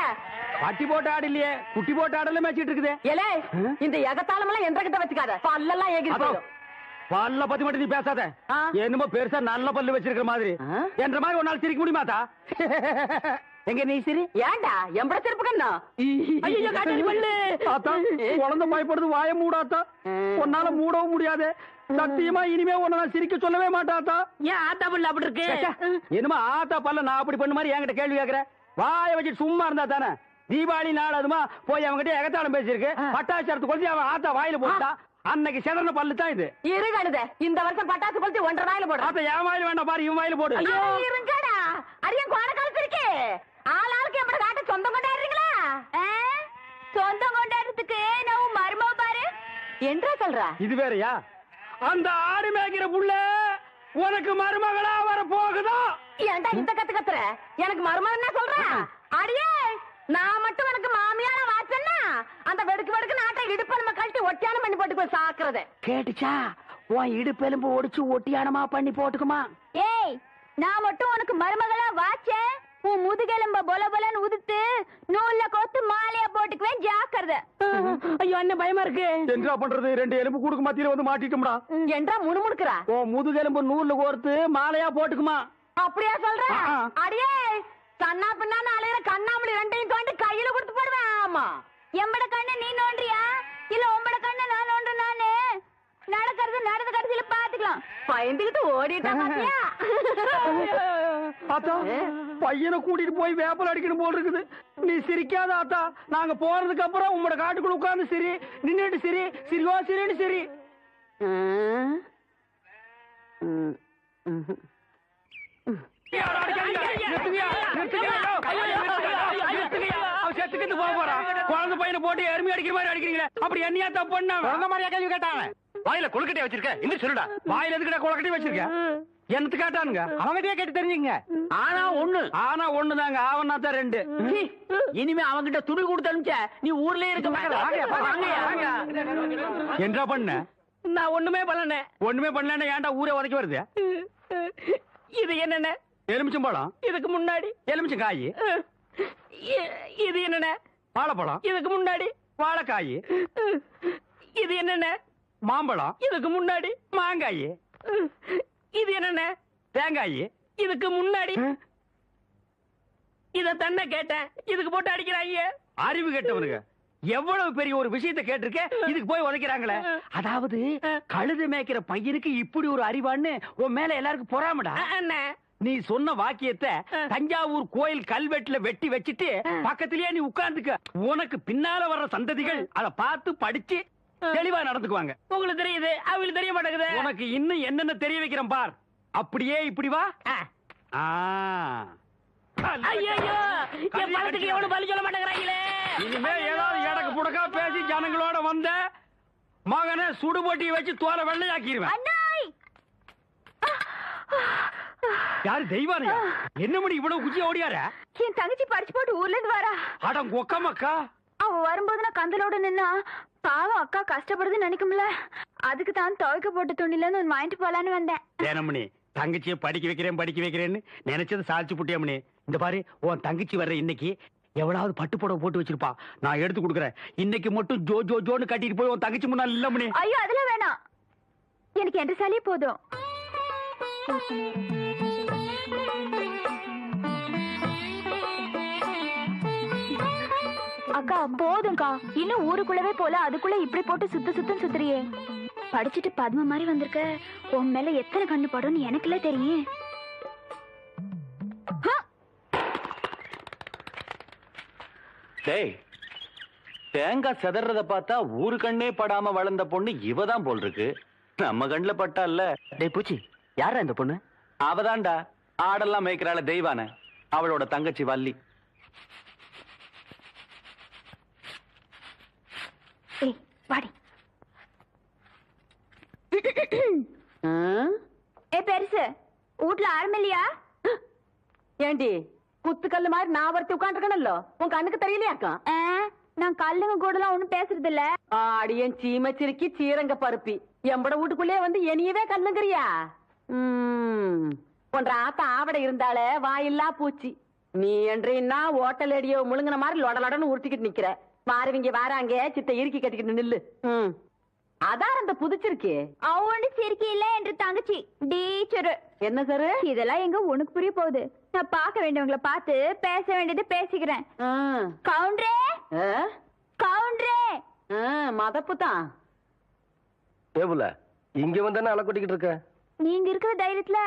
பட்டி போட்டு ஆடு இல்லையே, குட்டி போட்டு ஆடல மேய்ச்சிட்டு இருக்குது. ஏலே இந்த எகத்தாளம் எல்லாம் என்ற கிட்ட வச்சுக்காத, பல்லெல்லாம் ஏகி போயிடும். பல்ல பத்தி மட்டும் நீ பேசாத. என்னமோ பெருசா நல்ல பல்லு வச்சிருக்கிற மாதிரி என்ற மாதிரி ஒரு நாள் சிரிக்க முடியுமாத்தா? எங்க நீ சிரி. ஏண்டா எம்பட சிரிப்பு கண்ணா? ஐயோ காட்டு பல்லு. தாத்தா குழந்தை பயப்படுது, வாய மூடாத்தா. உன்னால மூடவும் முடியாது. சத்தியமா இனிமே உன்னை நான் சிரிக்க சொல்லவே மாட்டாத்தா. ஏன் ஆத்தா பல்லு அப்படி இருக்கு? என்னமா ஆத்தா பல்ல நான் அப்படி பண்ண மாதிரி என்கிட்ட கேள்வி கேக்குற? வாய வச்சுட்டு சும்மா இருந்தா தானே? தீபாவளி நாள் அதுமா போய் அவங்ககிட்ட எகத்தாளம் பேசிருக்கு, பட்டாச்சாரத்து கொளுத்தி அவன் ஆத்தா வாயில போட்டா. அன்னைக்கு செதறன பல்லு தான் இது. இருங்கடுத, இந்த வருஷம் பட்டாசு கொளுத்தி 1.5 வாயில போடு. ஆத்தா என் வாயில வேண்டாம் பாரு, இவன் வாயில போடு. இருங்கடா, அரியன் கோண காலத்து இருக்கு. ஆளாளுக்கு எப்படி காட்ட சொந்தம் கொண்டாடுறீங்களா? சொந்தம் கொண்டாடுறதுக்கு நான் மருமக பாரு என்றா சொல்ற. இது வேறயா? அந்த ஆடு மேய்க்கிற புள்ள உனக்கு மருமகளா வர போகுதா? ஏன்டா இந்த கத்துற? எனக்கு மருமகன் என்ன சொல்ற? அடியே நான் மட்டும் எனக்கு மாமியார வாச்சன்னா அந்த வெடுக்கு நாட்டை இடுப்பெலும்ப கழட்டி ஒட்டியானம் பண்ணி போட்டுக்கோ சாக்குறத. கேட்டுச்சா? உன் இடுப்பெலும்பு ஒடிச்சு ஒட்டியானமா பண்ணி போட்டுக்குமா? ஏய் நான் மட்டும் உனக்கு மருமகளா வாச்சேன், உன் முதுகெலும்ப பொல பொலன்னு உதுத்து நூல்ல கோத்து மாலையா போட்டுக்குவேன், ஜாக்கிரத. ஐயோ அண்ணன் பயமா இருக்கு. என்ன பண்றது? 2 எலும்பு கூடுக்கு மத்தியில வந்து மாட்டிட்டோம்டா. என்றா முணுமுணுக்குறா? ஓ முதுகெலும்பு நூல்ல கோர்த்து மாலையா போட்டுக்குமா? அப்படியா சொல்ற? அடியே கண்ணா பின்னான்னு அலையிற கண்ணாமணி 2ஐயும் தோண்டி கையில கொடுத்து போடுவேன். ஆமா, எம்பட கண்ணு நீ நோண்டியா இல்ல உம்பட கண்ணு நான் நோண்டு? நானு நடக்கிறது நடந்த கடைசியில பாத்துக்கலாம். பயந்துகிட்டு ஓடிட்டா பாத்தியா? ஆத்தா பையனை கூட்டிட்டு போய் வேப்பல் அடிக்கணும் போல் இருக்குது. நீ சிரிக்காத ஆத்தா. நாங்க போறதுக்கு அப்புறம் உங்களோட காட்டுக்குள்ள உட்கார்ந்து சிரி, நின்னுட்டு சிரி, சிரிவா சிரின்னு சிரி. குழந்தை பையனை போட்டு எருமை அடிக்கிற மாதிரி அடிக்கிறீங்க. அப்படி என்னையா தப்பு பண்ண? குழந்தை மாதிரியா கேள்வி கேட்டாங்க? வாயில கொழுக்கட்டை வச்சிருக்க, இன்னும் சொல்லுடா. வாயில எதுக்கிட்ட கொழுக்கட்டை வச்சிருக்க? என்னத்து காட்டானுங்க அவங்கிட்டே கேட்டு தெரிஞ்சுங்க. ஆனா ஒண்ணுதாங்க, ஆவனா தான் 2. இனிமே அவங்கிட்ட துணி கொடுத்து அனுப்பிச்ச நீ ஊர்லயே இருக்க என்ன பண்ண? நான் ஒண்ணுமே பண்ணல. ஒண்ணுமே பண்ணல, ஏன்டா ஊரே உதைக்க வருது? இது என்னென்ன? எலுமிச்சம் பழம். இதுக்கு முன்னாடி எலுமிச்சம் காய். இது என்னென்ன? வாழைப்பழம். இதுக்கு முன்னாடி வாழைக்காய். இது என்னென்ன? மாம்பழம். இதுக்கு முன்னாடி மாங்காய். இது என்னென்ன? தேங்காய். இதுக்கு முன்னாடி இத தன்ன கேட்டேன், இதுக்கு போட்டு அடிக்கிறாங்க. அறிவு கேட்டவனுங்க, எவ்வளவு பெரிய ஒரு விஷயத்தை கேட்டிருக்க, இதுக்கு போய் உதைக்கிறாங்களே. அதாவது கழுது மேய்க்கிற பையனுக்கு இப்படி ஒரு அறிவான்னு உன் மேல எல்லாருக்கும் பொறாமடா. அண்ணே, நீ சொன்ன வாக்கியத்தை தஞ்சாவூர் கோயில் கல்வெட்டுல வெட்டி வச்சிட்டு பக்கத்திலேயே நீ உட்கார்ந்துக்க. உனக்கு பின்னால வர்ற சந்ததிகள் அதை பார்த்து படிச்சு தெளிவா நடந்துக்குவாங்க. உங்களுக்கு தெரியுது, அவங்களுக்கு தெரிய மாட்டேங்குது. உனக்கு இன்னும் என்னென்ன தெரிய வைக்கிறேன் பார். அப்படியே இப்படி வா. ஐயோ, என் பழத்துக்கு எவ்வளவு பலி சொல்ல மாட்டேங்கிறாங்களே. இனிமே ஏதாவது எடக்கு புடக்கா பேசி ஜனங்களோட வந்த மகனை சுடுபொட்டியை வச்சு தோலை வெள்ளையாக்கிடுவேன். யாரு தெய்வானையா? என்ன மணி இவ்வளவு குச்சி ஓடியார? என் தங்கச்சி படிச்சு போட்டு ஊர்ல இருந்து வரா. அடம் கொக்கமக்கா. அவ வரும்போது நான் கந்தலோட நின்னா பாவம் அக்கா கஷ்டப்படுதுன்னு நினைக்கும்ல, அதுக்கு தான் துவைக்க போட்ட துணில இருந்து வாங்கிட்டு போலான்னு வந்தேன். ஏனமணி, தங்கச்சியை படிக்க வைக்கிறேன்னு நினைச்சது சாதிச்சு புட்டியாமணி. இந்த பாரு, உன் தங்கச்சி வர்ற இன்னைக்கு எவ்வளவு பட்டு புடவை போட்டு வச்சிருப்பா, நான் எடுத்து கொடுக்குறேன். இன்னைக்கு மட்டும் ஜோ ஜோ ஜோன்னு கட்டிட்டு போய் உன் தங்கச்சி முன்னாள் இல்ல மணி. ஐயோ, அதெல்லாம் வேணாம், எனக்கு என்ற சாலியே போதும். அக்கா போதும்க்கா, இன்னும் ஊருக்குள்ளவே போல அதுக்குள்ள இப்படி போட்டு சுத்தம் சுத்துறியே. படிச்சுட்டு பத்ம மாதிரி வந்திருக்க, உன் மேல எத்தனை கண்ணு படும்னு எனக்குல தெரியும். தேங்காய் செதறத பார்த்தா ஊரு கண்ணே படாம வளர்ந்த பொண்ணு இவதான் போல் இருக்கு. நம்ம கண்ணுல பட்டா இல்ல. டேய் பூச்சி, யாரா இந்த பொண்ணு? அவதான்டா ஆடெல்லாம் மேய்க்கிறாள் தெய்வான, அவளோட தங்கச்சி வள்ளி. ஏய் வாடி. ஏ பெருசு, வீட்டுல ஆரம்பில்லையா? ஏண்டி குத்துக்கல்லு மாதிரி நான் ஒருத்தி உட்காந்துருக்கணும்ல, உன் கண்ணுக்கு தெரியலையாக்கா? நான் கல்லுங்க கூட எல்லாம் ஒண்ணும் பேசுறது இல்ல. ஆடியன் சீமச்சிருக்கி சீரங்க பருப்பி எம்பட வீட்டுக்குள்ளே வந்து என்னையவே கல்லுங்கிறியா? ஒன்ற ஆத்த ஆவட இருந்தாலே வாயில்லா பூச்சி. நீ என்றா ஓட்டல் அடியோ முழுங்கின மாதிரி லொடலொடன்னு உருட்டிக்கிட்டு நிக்கிற. மாறுவீங்க வாராங்க சித்த இறுக்கி கட்டிக்கிட்டு நில்லு. அதான் அந்த புதிச்சிருக்கே. அவனு சிரிக்கி இல்ல என்று தங்கச்சி டீச்சரு. என்ன சார் இதெல்லாம் எங்க உனக்கு புரிய போகுது? நான் பார்க்க வேண்டியவங்களை பார்த்து பேச வேண்டியது பேசிக்கிறேன். கவுண்டரே கவுண்டரே. மதப்பு தான். டேபுல இங்க வந்தானே அலை கொட்டிக்கிட்டு இருக்க. நீங்க இருக்கிற தைரியத்துல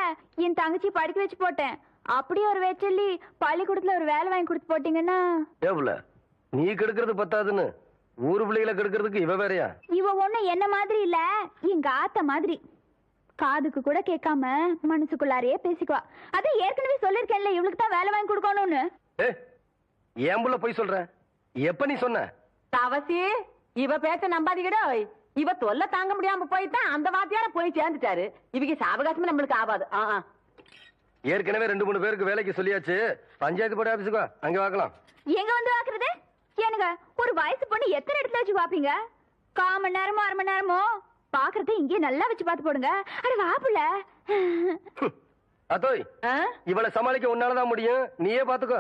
என் தங்கச்சி படிக்க வச்சு போட்டேன். அப்படியே ஒரு வேச்சல்லி பள்ளிக்கூடத்துல ஒரு வேலை வாங்கி கொடுத்து போட்டீங்கன்னா. டேபுல நீ கெடுக்கிறது பத்தாதுன்னு ஊரு பிள்ளைகளை கெடுக்கிறதுக்கு இவ வேறையா? இவ ஒண்ணு என்ன மாதிரி இல்ல, எங்க ஆத்த மாதிரி. காதுக்கு கூட கேட்காம மனசுக்குள்ளாரையே பேசிக்குவா. அது ஏற்கனவே சொல்லிருக்கேன்ல, இவளுக்கு தான் வேலை வாங்கி கொடுக்கணும்னு. ஏம்புல போய் சொல்ற? எப்ப நீ சொன்ன? தவசி இவ பேச்ச நம்பாதீங்கடா. இவ தொல்லை தாங்க முடியாம போய்தான் அந்த வாத்தியார போய் சேர்ந்துட்டாரு. இவங்க சாவகாசமே நம்மளுக்கு ஆகாது. ஏற்கனவே 2-3 பேருக்கு வேலைக்கு சொல்லியாச்சு. பஞ்சாயத்து போர்டு ஆபீஸுக்கு அங்க வாக்கலாம். எங்க வந்து வாக்குறது? எனக்கு ஒரு வயசு பொண்ணு எத்தனை இடத்துல வச்சு பாப்பீங்க? 1/4 மணி நேரமோ 1/2 மணி நேரமோ பாக்குறத இங்கே நல்லா வச்சு பாத்து போடுங்க. அட வாப்புல அதோய், இவளை சமாளிக்க உன்னாலதான் முடியும். நீயே பாத்துக்கோ.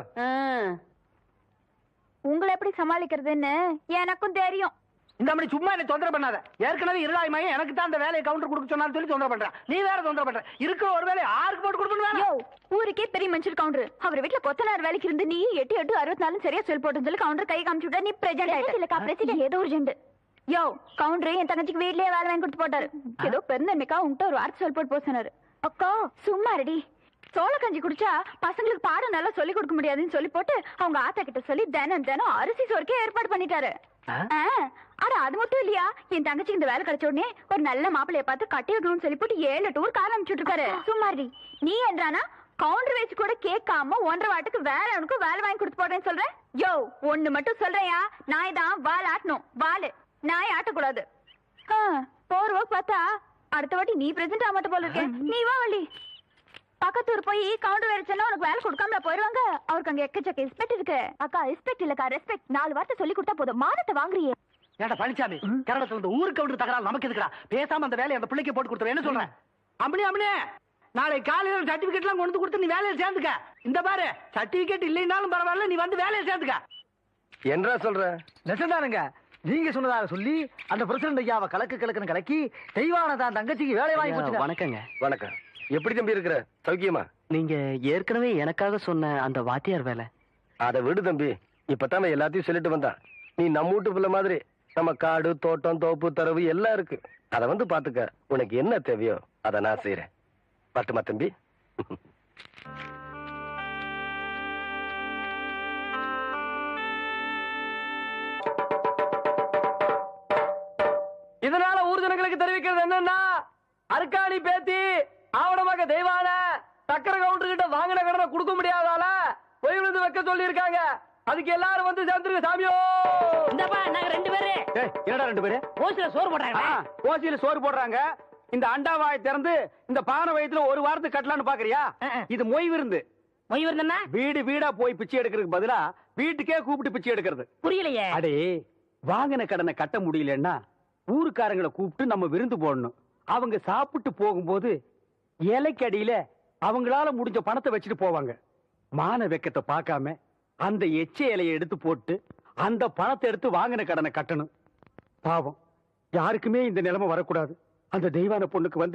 உங்களை எப்படி சமாளிக்கிறதுன்னு எனக்கும் தெரியும். இந்த மாதிரி சும்மா என்ன தொந்தரவு பண்ணாத. ஏற்கனவே இருளாய்மையே எனக்கு தான் அந்த வேலையை கவுண்டர் கொடுக்க சொன்னாலும் சொல்லி தொந்தரவு பண்றேன். நீ வேற தொந்தரவு பண்ற. இருக்கிற ஒரு வேலையை ஆருக்கு போட்டு கொடுக்கணும்? ஊருக்கே பெரிய மனுஷர் கவுண்டர். அவர் வீட்டுல கொத்தனார் வேலைக்கு இருந்து நீ 8-8-64 சரியா சொல் போட்டு சொல்லி கவுண்டர் கை காமிச்சு விட்டா. நீ பிரசிடென்ட் இல்லக்கா, பிரசிடென்ட் ஏதோ ஒரு ஜெண்டு. யோ கவுண்டர் என் தங்கச்சிக்கு வீட்லயே வேலை வாங்கி கொடுத்து போட்டாரு. ஏதோ பெருந்தன்மைக்கா உன்கிட்ட ஒரு வார்த்தை சொல் போட்டு போனாரு. அக்கா சும்மா ரெடி. சோள கஞ்சி குடிச்சா பசங்களுக்கு பாடம் நல்லா சொல்லி கொடுக்க முடியாதுன்னு சொல்லி போட்டு அவங்க ஆத்தா கிட்ட சொல்லி தினம் அரிசி சோறுக்கே ஏற்பாடு பண்ணிட்டாரு. ஆனா அது மட்டும் இல்லையா, என் தங்கச்சிக்கு இந்த வேலை கிடைச்ச உடனே ஒரு நல்ல மாப்பிள்ளைய பார்த்து கட்டி வைக்கணும்னு சொல்லி போட்டு 7 டூர் காலம் அனுப்பிச்சுட்டு இருக்காரு. சும்மாரி நீ என்றானா கவுண்டர் வச்சு கூட கேட்காம 1.5 வாட்டுக்கு வேற அவனுக்கு வேலை வாங்கி கொடுத்து போட்டேன்னு சொல்றேன். யோ ஒண்ணு மட்டும் சொல்றியா, நாய் தான் வால் ஆட்டணும். வாலு நாய் ஆட்டக்கூடாது. போர்வ பார்த்தா அடுத்த வாட்டி நீ பிரசன்ட் ஆக மாட்ட போல இருக்கேன். நீ வா வள்ளி. பக்கத்தூர் போய் கவுண்டர் வேற சொன்னா உனக்கு வேலை கொடுக்காமல போயிருவாங்க. அவருக்கு அங்க எக்கச்சக்க ரெஸ்பெக்ட் இருக்கு. அக்கா ரெஸ்பெக்ட் இல்லக்கா ரெஸ்பெக்ட். 4 வார்த்தை சொல்லி கொடுத்தா போதும். மானத்தை வாங்குறியே. ஏடா பழனிசாமி, கேரளத்துல இருந்து ஊருக்கு கவுண்டர் தகராறு நமக்கு எதுக்குடா? பேசாம அந்த வேலையை அந்த பிள்ளைக்கு போட்டு கொடுத்துரு. என்ன சொல்றேன்? அம்மனே நாளை காலையில சர்டிபிகேட் எல்லாம் கொண்டு கொடுத்து நீ வேலையை சேர்ந்துக்க. இந்த பாரு, சர்டிபிகேட் இல்லைனாலும் பரவாயில்ல, நீ வந்து வேலையை சேர்ந்துக்க. என்ன சொல்ற? நெசந்தானுங்க, நீங்க சொன்னதாக சொல்லி அந்த பிரசிடண்ட் ஐயாவை கலக்குன்னு கலக்கி தெய்வான தான் தங்கச்சிக்கு வேலை வாங்கி கொடுத்து. வணக்கங்க. வணக்கம். எப்படி தம்பி இருக்கிற? சௌக்கியமா? நீங்க ஏற்கனவே எனக்காக சொன்ன அந்த வாத்தியார் வேலை. அதை விடு தம்பி, இப்பதான் எல்லாத்தையும் சொல்லிட்டு வந்தா. நீ நம்ம வீட்டு பிள்ளை மாதிரி நம்ம காடு தோட்டம் தோப்பு தரவு எல்லாம் இருக்கு. அதை வந்து பாத்துக்க. உனக்கு என்ன தேவையோ அதை நான் செய்யறேன். பட்டுமா தம்பி? இதனால ஊர் ஜனங்களுக்கு தெரிவிக்கிறது என்னன்னா, அருக்காணி பேத்தி ஆவணமாக தெய்வான சக்கர கவுண்டர் கிட்ட வாங்கின கடனை கொடுக்க முடியாதால பொய் விழுந்து வைக்க சொல்லி இருக்காங்க. அதுக்கு எல்லாரும் வந்து சேர்ந்துருங்க சாமியோ. இந்தப்பா நாங்க 2 பேரு என்னடா 2 பேரு ஓசில சோறு போடுறாங்க. ஓசியில சோறு போடுறாங்க. இந்த அண்டாவாய் திறந்து இந்த பானை வயித்துல ஒரு வாரத்துக்கு கட்டலான்னு பாக்குறியா? இது மொய் விருந்து. மொய் வருதுன்னா வீடு வீடா போய் பிச்சை எடுக்கிறதுக்கு பதிலா வீட்டுக்கே கூப்பிட்டு பிச்சை எடுக்கிறது. புரியலையே. அடே, வாங்கின கடனை கட்ட முடியலன்னா ஊருக்காரங்களை கூப்பிட்டு நம்ம விருந்து போடணும். அவங்க சாப்பிட்டு போகும்போது இலைக்கு அடியில அவங்களால முடிஞ்ச பணத்தை வச்சுட்டு போவாங்க. மான வெக்கத்தை பார்க்காம அந்த எச்ச இலையை எடுத்து போட்டு அந்த பணத்தை எடுத்து வாங்கின கடனை கட்டணும். பாவம், யாருக்குமே இந்த நிலைமை வரக்கூடாது. அந்த தெய்வான பொண்ணுக்கு வந்து